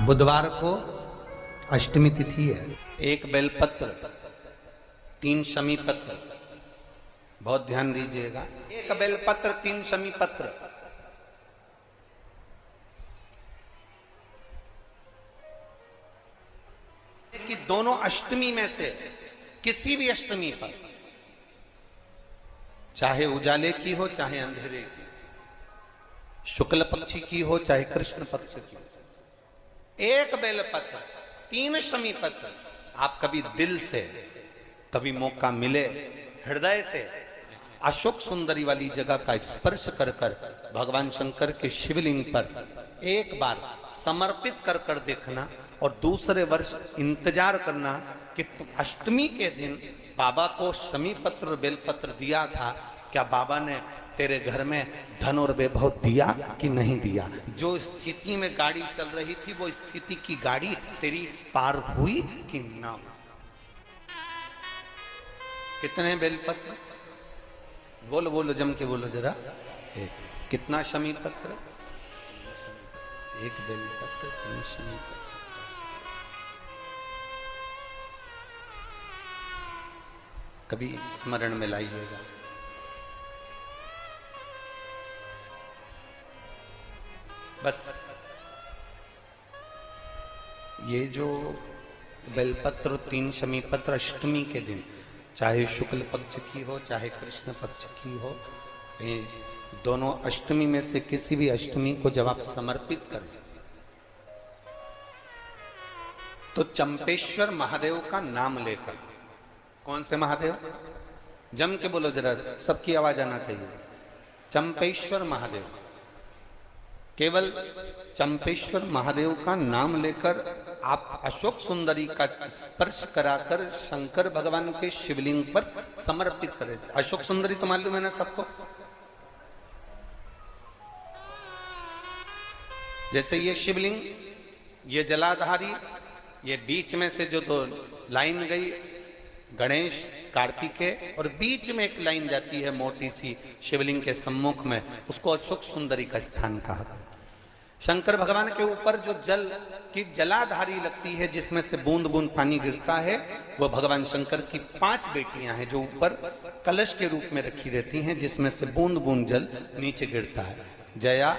बुधवार को अष्टमी तिथि है। एक बेलपत्र, 3 शमी पत्र, बहुत ध्यान दीजिएगा। एक बेलपत्र, 3 शमी पत्र। कि दोनों अष्टमी में से किसी भी अष्टमी पर, चाहे उजाले की हो चाहे अंधेरे की, शुक्ल पक्षी की हो चाहे कृष्ण पक्ष की, एक बेलपत्र, 3 शमी पत्र, आप कभी दिल से, कभी मौका मिले हृदय से अशोक सुंदरी वाली जगह का स्पर्श कर कर भगवान शंकर के शिवलिंग पर एक बार समर्पित कर कर देखना, और दूसरे वर्ष इंतजार करना कि अष्टमी के दिन बाबा को शमी पत्र बेलपत्र दिया था, क्या बाबा ने तेरे घर में धन और वैभव दिया कि नहीं दिया। जो स्थिति में गाड़ी चल रही थी वो स्थिति की गाड़ी तेरी पार हुई कि ना। कितने बेलपत्र? बोलो बोलो, जम के बोलो जरा। एक। कितना शमी पत्र? एक बेलपत्र, 3 शमी पत्र। कभी स्मरण में लाइएगा। बस ये जो बेलपत्र 3 शमी पत्र अष्टमी के दिन, चाहे शुक्ल पक्ष की हो चाहे कृष्ण पक्ष की हो, ये दोनों अष्टमी में से किसी भी अष्टमी को जब आप समर्पित करें तो चंपेश्वर महादेव का नाम लेकर, कौन से महादेव? जम के बोलो जरा, सबकी आवाज आना चाहिए। चंपेश्वर महादेव, केवल चंपेश्वर महादेव का नाम लेकर आप अशोक सुंदरी का स्पर्श कराकर शंकर भगवान के शिवलिंग पर समर्पित करें। अशोक सुंदरी तो मालूम है ना सबको। जैसे ये शिवलिंग, ये जलाधारी, ये बीच में से जो 2 लाइन गई, गणेश कार्तिकेय, और बीच में एक लाइन जाती है मोटी सी शिवलिंग के सम्मुख में, उसको अशोक सुंदरी का स्थान कहा गया। शंकर भगवान के ऊपर जो जल की जलाधारी लगती है, जिसमें से बूंद बूंद पानी गिरता है, वो भगवान शंकर की 5 बेटियां हैं जो ऊपर कलश के रूप में रखी रहती हैं, जिसमें से बूंद बूंद जल नीचे गिरता है। जया,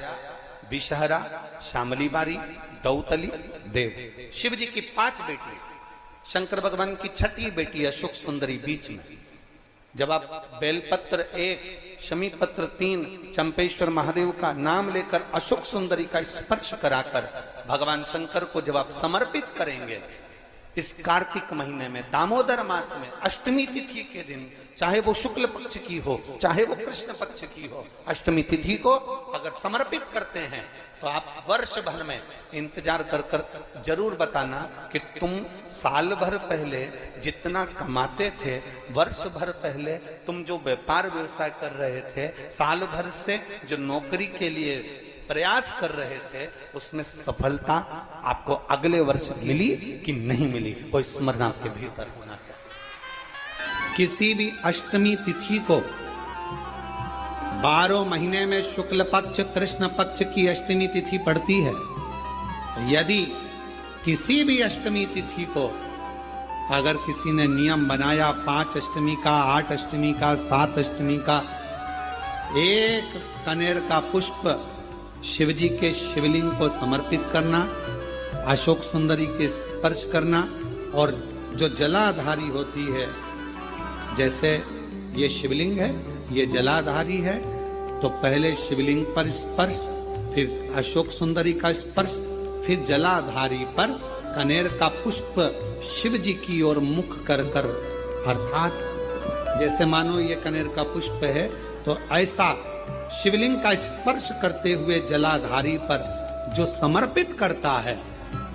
विषहरा, शामली बारी, दौतली, देव, शिव जी की 5 बेटी। शंकर भगवान की 6ठी बेटी अशोक सुंदरी बीच में। जब आप बेलपत्र 1, शमी पत्र 3, चंपेश्वर महादेव का नाम लेकर अशोक सुंदरी का स्पर्श कराकर भगवान शंकर को जब आप समर्पित करेंगे इस कार्तिक महीने में, दामोदर मास में, अष्टमी तिथि के दिन, चाहे वो शुक्ल पक्ष की हो चाहे वो कृष्ण पक्ष की हो, अष्टमी तिथि को अगर समर्पित करते हैं तो आप वर्ष भर में इंतजार कर कर जरूर बताना कि तुम साल भर पहले जितना कमाते थे, वर्ष भर पहले तुम जो व्यापार व्यवसाय कर रहे थे, साल भर से जो नौकरी के लिए प्रयास कर रहे थे, उसमें सफलता आपको अगले वर्ष मिली कि नहीं मिली, कोई स्मरण आपके भीतर होना चाहिए। किसी भी अष्टमी तिथि को 12 महीने में शुक्ल पक्ष कृष्ण पक्ष की अष्टमी तिथि पड़ती है। यदि किसी भी अष्टमी तिथि को अगर किसी ने नियम बनाया 5 अष्टमी का, 8 अष्टमी का, 7 अष्टमी का, एक कनेर का पुष्प शिवजी के शिवलिंग को समर्पित करना, अशोक सुंदरी के स्पर्श करना, और जो जलाधारी होती है, जैसे ये शिवलिंग है, ये जलाधारी है, तो पहले शिवलिंग पर स्पर्श, फिर अशोक सुंदरी का स्पर्श, फिर जलाधारी पर कनेर का पुष्प शिव जी की ओर मुख कर कर, अर्थात जैसे मानो ये कनेर का पुष्प है, तो ऐसा शिवलिंग का स्पर्श करते हुए जलाधारी पर जो समर्पित करता है,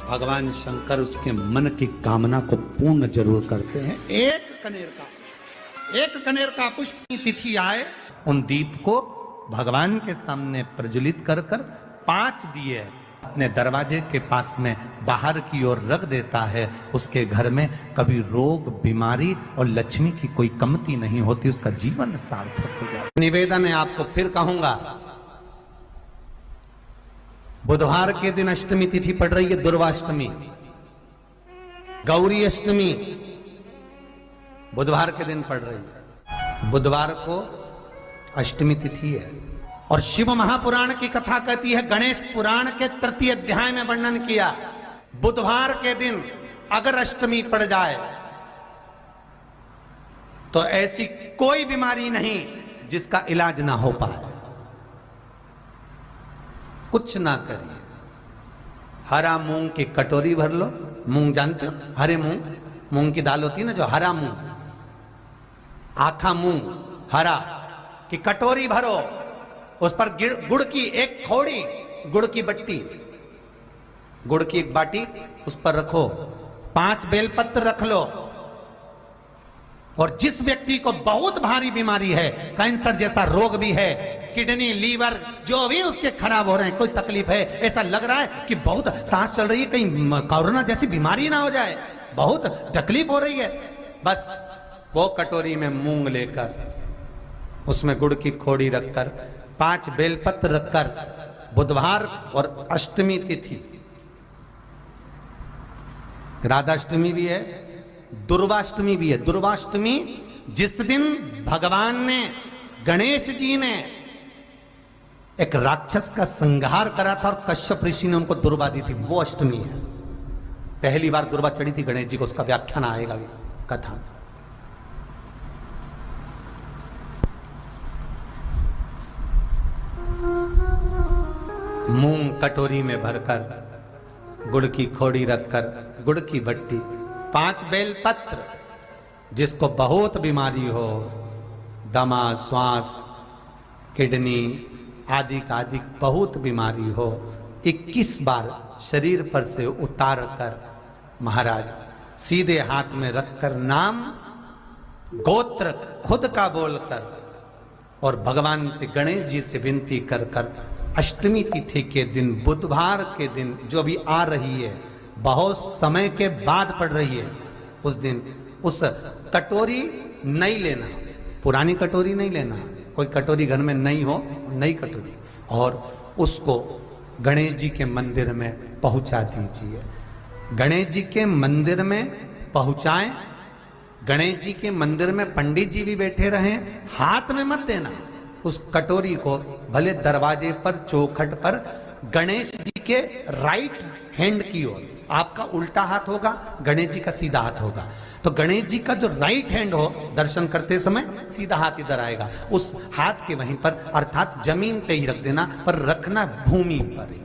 भगवान शंकर उसके मन की कामना को पूर्ण जरूर करते हैं। एक कनेर का पुष्प की तिथि आए, उन दीप को भगवान के सामने प्रज्वलित कर कर 5 दिए अपने दरवाजे के पास में बाहर की ओर रख देता है। उसके घर में कभी रोग, बीमारी और लक्ष्मी की कोई कमती नहीं होती, उसका जीवन सार्थक हो जाता है। निवेदन है, आपको फिर कहूंगा, बुधवार के दिन अष्टमी तिथि पड़ रही है, दुर्वाष्टमी। गौरी अष्टमी बुधवार के दिन पड़ रही है। बुधवार को अष्टमी तिथि है। और शिव महापुराण की कथा कहती है, गणेश पुराण के तृतीय अध्याय में वर्णन किया, बुधवार के दिन अगर अष्टमी पड़ जाए तो ऐसी कोई बीमारी नहीं जिसका इलाज ना हो पाए। कुछ ना करिए, हरा मूंग की कटोरी भर लो। मूंग जानते हो, हरे मूंग, मूंग की दाल होती है ना, जो हरा मूंग, आखा मूंग हरा की कटोरी भरो, उस पर गुड़ की एक थोड़ी, गुड़ की बट्टी, गुड़ की एक बाटी उस पर रखो, 5 बेलपत्र रख लो। और जिस व्यक्ति को बहुत भारी बीमारी है, कैंसर जैसा रोग भी है, किडनी, लीवर जो भी उसके खराब हो रहे हैं, कोई तकलीफ है, ऐसा लग रहा है कि बहुत सांस चल रही है, कहीं कोरोना जैसी बीमारी ना हो जाए, बहुत तकलीफ हो रही है, बस वो कटोरी में मूंग लेकर, उसमें गुड़ की खोड़ी रखकर, 5 बेलपत्र रखकर, बुधवार और अष्टमी तिथि, राधाष्टमी भी है, दुर्वाष्टमी भी है। दुर्वाष्टमी जिस दिन भगवान ने, गणेश जी ने एक राक्षस का संहार करा था और कश्यप ऋषि ने उनको दुर्वा दी थी, वो अष्टमी है। पहली बार दुर्वा चढ़ी थी गणेश जी को, उसका व्याख्यान आएगा भी कथा। मूंग कटोरी में भरकर, गुड़ की खोड़ी रखकर, गुड़ की भट्टी, 5 बेलपत्र, जिसको बहुत बीमारी हो, दमा, श्वास, किडनी आदि का आदि बहुत बीमारी हो, 21 बार शरीर पर से उतार कर महाराज सीधे हाथ में रखकर, नाम गोत्र खुद का बोलकर और भगवान से, गणेश जी से विनती कर कर, अष्टमी तिथि के दिन, बुधवार के दिन जो भी आ रही है, बहुत समय के बाद पड़ रही है, उस दिन उस कटोरी नहीं लेना, पुरानी कटोरी नहीं लेना, कोई कटोरी घर में नहीं हो, नई कटोरी, और उसको गणेश जी के मंदिर में पहुंचा दीजिए। गणेश जी के मंदिर में पहुंचाएं, गणेश जी के मंदिर में पंडित जी भी बैठे रहें, हाथ में मत देना उस कटोरी को, भले दरवाजे पर, चौखट पर, गणेश जी के राइट हैंड की ओर, आपका उल्टा हाथ होगा, गणेश जी का सीधा हाथ होगा, तो गणेश जी का जो राइट हैंड हो, दर्शन करते समय सीधा हाथ इधर आएगा, उस हाथ के वहीं पर, अर्थात जमीन पे ही रख देना, पर रखना भूमि पर ही।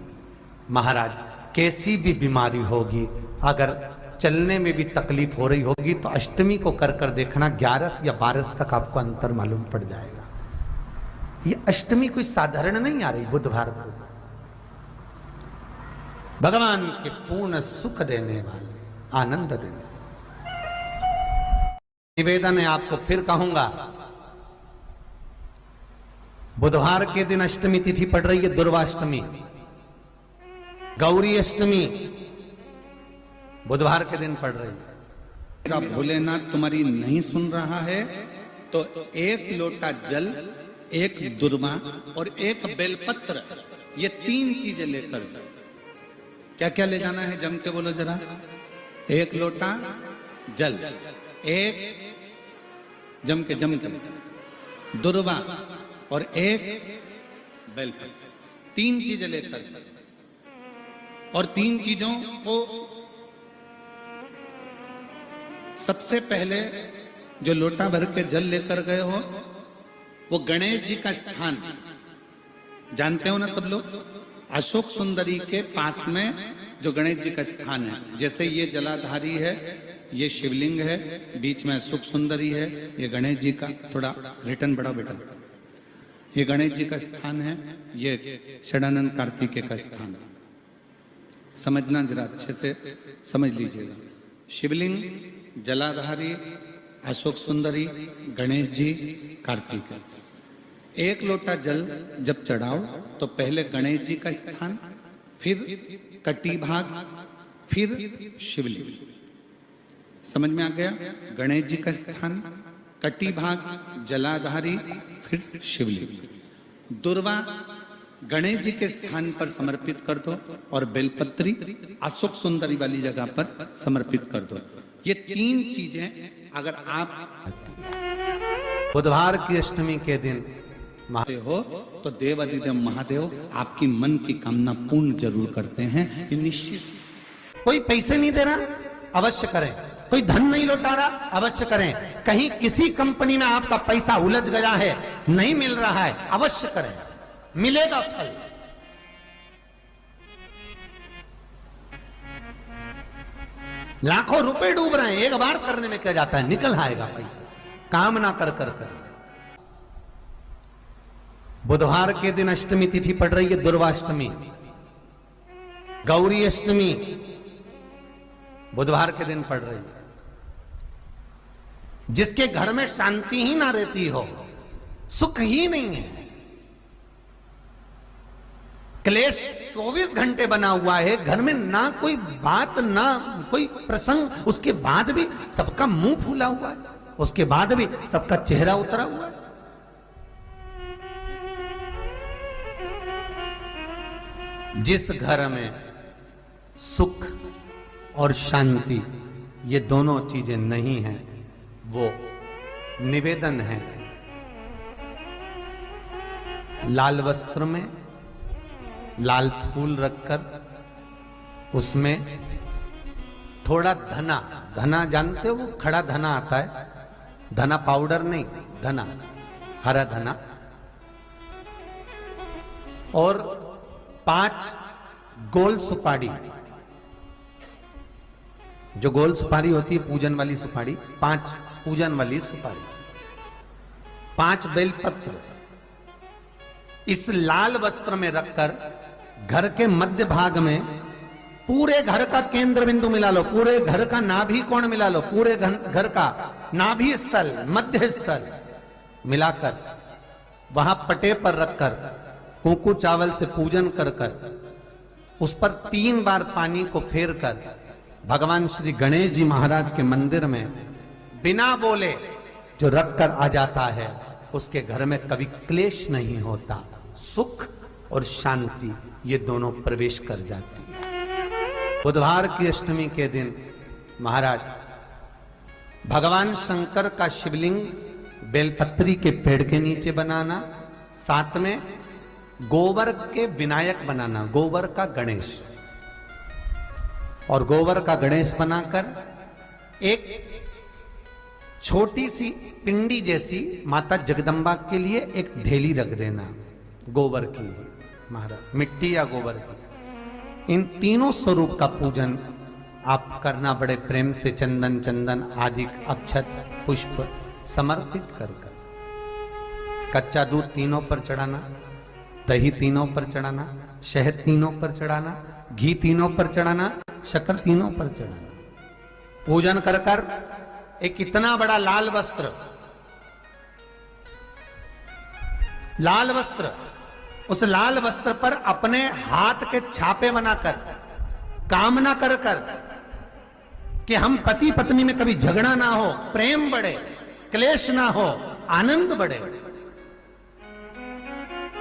महाराज कैसी भी बीमारी होगी, अगर चलने में भी तकलीफ हो रही होगी, तो अष्टमी को कर कर देखना, 11 या 12 तक आपको अंतर मालूम पड़ जाएगा। ये अष्टमी कोई साधारण नहीं आ रही, बुधवार को भगवान के पूर्ण सुख देने वाले, आनंद देने। निवेदन है आपको, फिर कहूंगा, बुधवार के दिन अष्टमी तिथि पड़ रही है, दुर्वाष्टमी। गौरी अष्टमी बुधवार के दिन पड़ रही है। भोलेनाथ तुम्हारी नहीं सुन रहा है तो 1 लोटा जल, 1 दुर्वा और 1 बेलपत्र, ये 3 चीजें लेकर, क्या क्या ले जाना है, जम के बोलो जरा। 1 लोटा जल, 1 जम के दुर्वा और 1 बेलपत्र, 3 चीजें लेकर, और 3 चीजों को सबसे पहले जो लोटा भर के जल लेकर गए हो, वो गणेश जी का स्थान जानते हो ना सब लोग, अशोक सुंदरी के पास में जो गणेश जी का स्थान है, जैसे ये जलाधारी है, ये शिवलिंग है, बीच में अशोक सुंदरी है, ये गणेश जी का, थोड़ा रिटर्न बढ़ाओ बेटा, ये गणेश जी का स्थान है, ये षडानंद कार्तिकेय का स्थान है। समझना जरा अच्छे से समझ लीजिएगा। शिवलिंग, जलाधारी, अशोक सुंदरी, गणेश जी, कार्तिकेय। 1 लोटा जल जब चढ़ाओ तो पहले गणेश जी का स्थान, फिर कटी भाग, फिर शिवलिंग। समझ में आ गया? गणेश जी का स्थान, कटी भाग, जलाधारी, फिर शिवलिंग। दुर्वा गणेश जी के स्थान पर समर्पित कर दो और बेलपत्री अशोक सुंदरी वाली जगह पर समर्पित कर दो। ये 3 चीजें अगर आप बुधवार की अष्टमी के दिन हो तो देव अधिदेव महादेव आपकी मन की कामना पूर्ण जरूर करते हैं, ये निश्चित। कोई पैसे नहीं दे रहा, अवश्य करें। कोई धन नहीं लौटा रहा, अवश्य करें। कहीं किसी कंपनी में आपका पैसा उलझ गया है, नहीं मिल रहा है, अवश्य करें, मिलेगा फल। लाखों रुपए डूब रहे हैं, एक बार करने में क्या जाता है, निकल आएगा पैसा। काम ना कर कर कर। बुधवार के दिन अष्टमी तिथि पड़ रही है, दुर्वाष्टमी, गौरी अष्टमी बुधवार के दिन पड़ रही है। जिसके घर में शांति ही ना रहती हो, सुख ही नहीं है, क्लेश 24 घंटे बना हुआ है घर में, ना कोई बात ना कोई प्रसंग, उसके बाद भी सबका मुंह फूला हुआ है, उसके बाद भी सबका चेहरा उतरा हुआ है। जिस घर में सुख और शांति ये दोनों चीजें नहीं हैं, वो निवेदन है लाल वस्त्र में लाल फूल रखकर उसमें थोड़ा धना, धना जानते हो, वो खड़ा धना आता है, धना पाउडर नहीं, धना, हरा धना, और 5 गोल सुपारी, जो गोल सुपारी होती है पूजन वाली सुपारी, 5 पूजन वाली सुपारी, 5 बेलपत्र इस लाल वस्त्र में रखकर घर के मध्य भाग में पूरे घर का केंद्र बिंदु मिला लो, पूरे घर का नाभि कोण मिला लो, पूरे घर का नाभि स्थल, मध्य स्थल मिलाकर वहां पटे पर रखकर कुंकू चावल से पूजन कर कर उस पर 3 बार पानी को फेर कर भगवान श्री गणेश जी महाराज के मंदिर में बिना बोले जो रख कर आ जाता है, उसके घर में कभी क्लेश नहीं होता, सुख और शांति ये दोनों प्रवेश कर जाती है। बुधवार की अष्टमी के दिन महाराज भगवान शंकर का शिवलिंग बेलपत्री के पेड़ के नीचे बनाना, साथ में गोबर के विनायक बनाना, गोबर का गणेश, और गोबर का गणेश बनाकर एक छोटी सी पिंडी जैसी माता जगदम्बा के लिए एक ढेली रख देना, गोबर की महाराज, मिट्टी या गोबर की। इन तीनों स्वरूप का पूजन आप करना बड़े प्रेम से, चंदन चंदन आदि अक्षत पुष्प समर्पित कर कर। कच्चा दूध तीनों पर चढ़ाना, दही तीनों पर चढ़ाना, शहद तीनों पर चढ़ाना, घी तीनों पर चढ़ाना, शक्कर तीनों पर चढ़ाना। पूजन कर कर एक इतना बड़ा लाल वस्त्र, लाल वस्त्र, उस लाल वस्त्र पर अपने हाथ के छापे बनाकर कामना कर कर कि हम पति पत्नी में कभी झगड़ा ना हो, प्रेम बढ़े, क्लेश ना हो, आनंद बढ़े,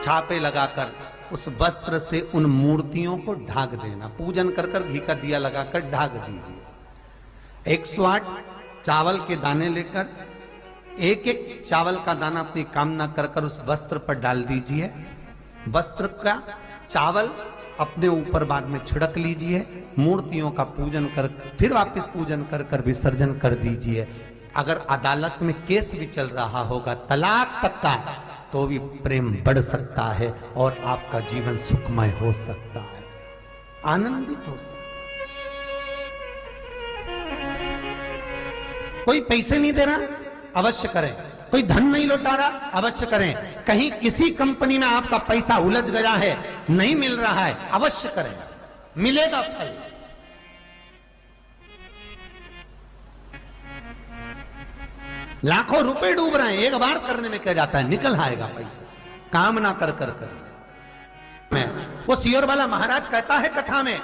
छापे लगाकर उस वस्त्र से उन मूर्तियों को ढाक देना। पूजन कर कर घी का दिया लगाकर ढाक दीजिए। 108 चावल के दाने लेकर एक एक चावल का दाना अपनी कामना कर कर उस वस्त्र पर डाल दीजिए। वस्त्र का चावल अपने ऊपर बाद में छिड़क लीजिए। मूर्तियों का पूजन कर फिर वापस पूजन कर कर विसर्जन कर दीजिए। अगर अदालत में केस भी चल रहा होगा तलाक तक का, तो भी प्रेम बढ़ सकता है और आपका जीवन सुखमय हो सकता है, आनंदित हो सकता है। कोई पैसे नहीं दे रहा, अवश्य करें। कोई धन नहीं लौटा रहा, अवश्य करें। कहीं किसी कंपनी में आपका पैसा उलझ गया है, नहीं मिल रहा है, अवश्य करें, मिलेगा फल। लाखों रुपए डूब रहे हैं, एक बार करने में क्या जाता है, निकल आएगा पैसा, काम ना कर कर कर। मैं वो सियोर वाला महाराज कहता है कथा में,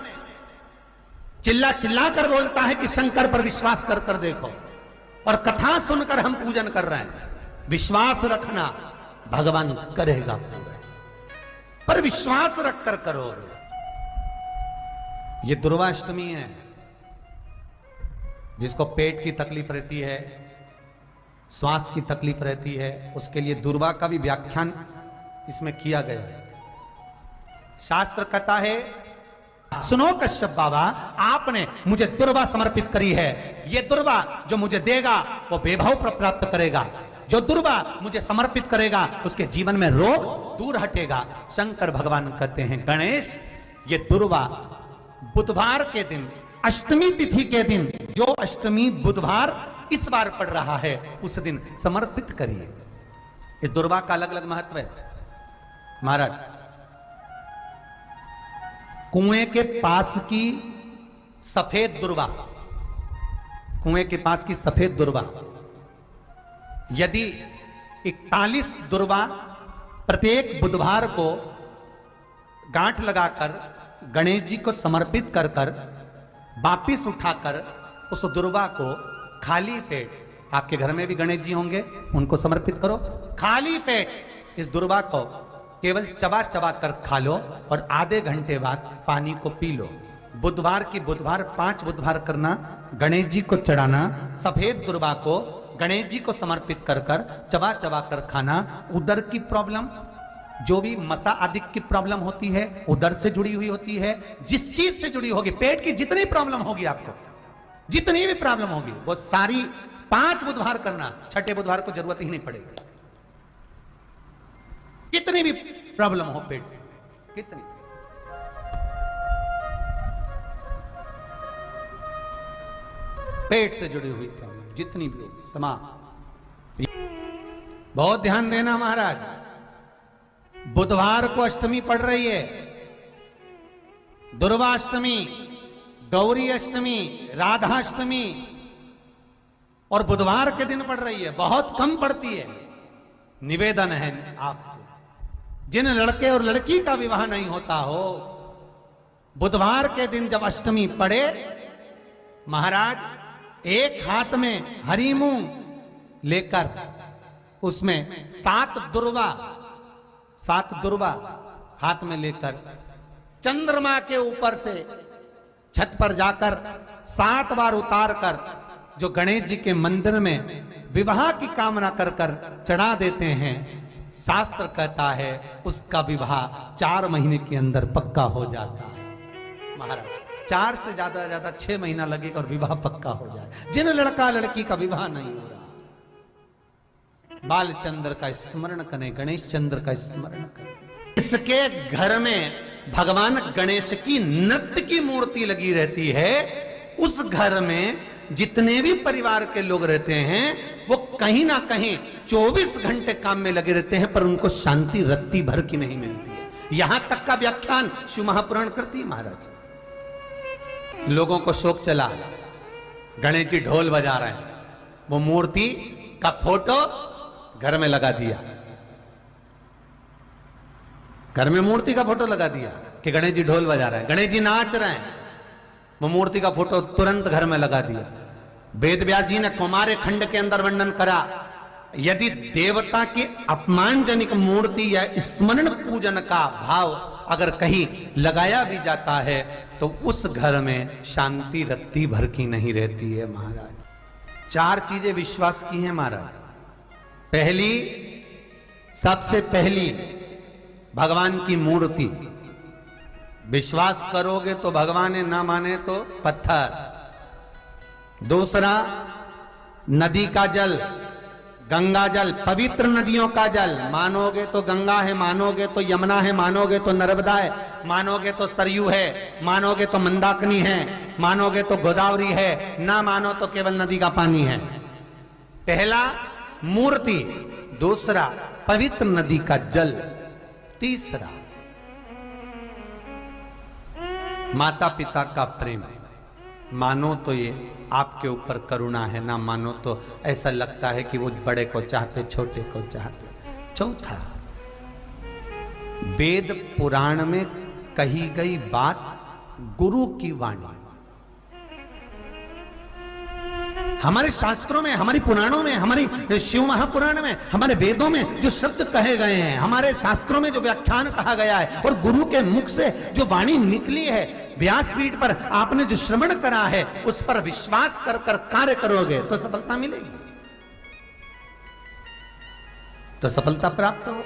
चिल्ला चिल्ला कर बोलता है कि शंकर पर विश्वास कर कर देखो, और कथा सुनकर हम पूजन कर रहे हैं। विश्वास रखना, भगवान करेगा पूरा। पर विश्वास रखकर करोगे। ये दुर्वाष्टमी है। जिसको पेट की तकलीफ रहती है, श्वास की तकलीफ रहती है, उसके लिए दुर्वा का भी व्याख्यान इसमें किया गया है। शास्त्र कहता है, सुनो कश्यप बाबा, आपने मुझे दुर्वा समर्पित करी है। ये दुर्वा जो मुझे देगा वो वैभव प्राप्त करेगा। जो दुर्वा मुझे समर्पित करेगा उसके जीवन में रोग दूर हटेगा। शंकर भगवान कहते हैं, गणेश, ये दुर्वा बुधवार के दिन, अष्टमी तिथि के दिन, जो अष्टमी बुधवार इस बार पड़ रहा है, उस दिन समर्पित करिए। इस दुर्वा का अलग अलग महत्व है महाराज। कुएं के पास की सफेद दुर्वा, कुएं के पास की सफेद दुर्वा, यदि 41 दुर्वा प्रत्येक बुधवार को गांठ लगाकर गणेश जी को समर्पित कर कर वापिस उठाकर उस दुर्वा को खाली पेट, आपके घर में भी गणेश जी होंगे, उनको समर्पित करो। खाली पेट इस दुर्वा को केवल चबा चबा कर खा लो और आधे घंटे बाद पानी को पी लो। बुधवार की बुधवार 5 बुधवार करना, गणेश जी को चढ़ाना, सफेद दुर्वा को गणेश जी को समर्पित कर कर चबा चबा कर खाना। उदर की प्रॉब्लम, जो भी मसा आदि की प्रॉब्लम होती है, उदर से जुड़ी हुई होती है, जिस चीज से जुड़ी होगी, पेट की जितनी प्रॉब्लम होगी, आपको जितनी भी प्रॉब्लम होगी, वो सारी 5 बुधवार करना। 6ठे बुधवार को जरूरत ही नहीं पड़ेगी। कितनी भी प्रॉब्लम हो पेट से, कितनी, पेट से जुड़ी हुई प्रॉब्लम जितनी भी होगी, समाप्त। बहुत ध्यान देना महाराज, बुधवार को अष्टमी पड़ रही है, दुर्वाष्टमी, गौरी अष्टमी, राधाष्टमी, और बुधवार के दिन पड़ रही है। बहुत कम पड़ती है। निवेदन है आपसे, जिन लड़के और लड़की का विवाह नहीं होता हो, बुधवार के दिन जब अष्टमी पड़े, महाराज एक हाथ में हरी मूंग लेकर उसमें 7 दुर्वा हाथ में लेकर चंद्रमा के ऊपर से छत पर जाकर 7 बार उतार कर जो गणेश जी के मंदिर में विवाह की कामना कर कर चढ़ा देते हैं, शास्त्र कहता है उसका विवाह 4 महीने के अंदर पक्का हो जाता है। महाराज 4 से ज्यादा 6 महीना लगेगा और विवाह पक्का हो जाए। जिन लड़का लड़की का विवाह नहीं हो रहा, बालचंद्र का स्मरण करें, गणेश चंद्र का स्मरण करें। इसके घर में भगवान गणेश की नृत्य की मूर्ति लगी रहती है। उस घर में जितने भी परिवार के लोग रहते हैं, वो कहीं ना कहीं 24 घंटे काम में लगे रहते हैं, पर उनको शांति रत्ती भर की नहीं मिलती है। यहां तक का व्याख्यान शिव महापुराण करती है महाराज। लोगों को शोक चला, गणेश जी ढोल बजा रहे हैं, वो मूर्ति का फोटो घर में लगा दिया, घर में मूर्ति का फोटो लगा दिया कि गणेश जी ढोल बजा रहे हैं, गणेश जी नाच रहे हैं, वो मूर्ति का फोटो तुरंत घर में लगा दिया। वेद व्यास जी ने कुमार खंड के अंदर वर्णन करा, यदि देवता की अपमानजनक मूर्ति या स्मरण पूजन का भाव अगर कहीं लगाया भी जाता है, तो उस घर में शांति रत्ती भर की नहीं रहती है महाराज। 4 चीजें विश्वास की हैं महाराज। पहली, सबसे पहली, भगवान की मूर्ति। विश्वास करोगे तो भगवान है, ना माने तो पत्थर। दूसरा, नदी का जल, गंगा जल, पवित्र नदियों का जल। मानोगे तो गंगा है, मानोगे तो यमुना है, मानोगे तो नर्मदा है, मानोगे तो सरयू है, मानोगे तो मंदाकिनी है, मानोगे तो गोदावरी है, ना मानो तो केवल नदी का पानी है। पहला मूर्ति, दूसरा पवित्र नदी का जल, तीसरा माता पिता का प्रेम। मानो तो ये आपके ऊपर करुणा है, ना मानो तो ऐसा लगता है कि वो बड़े को चाहते, छोटे को चाहते। चौथा, वेद पुराण में कही गई बात गुरु की वाणी। हमारे शास्त्रों में, हमारी पुराणों में, हमारी शिव महापुराण में, हमारे वेदों में जो शब्द कहे गए हैं, हमारे शास्त्रों में जो व्याख्यान कहा गया है और गुरु के मुख से जो वाणी निकली है, व्यासपीठ पर आपने जो श्रवण करा है, उस पर विश्वास कर कर कार्य करोगे तो सफलता मिलेगी, तो सफलता प्राप्त हो।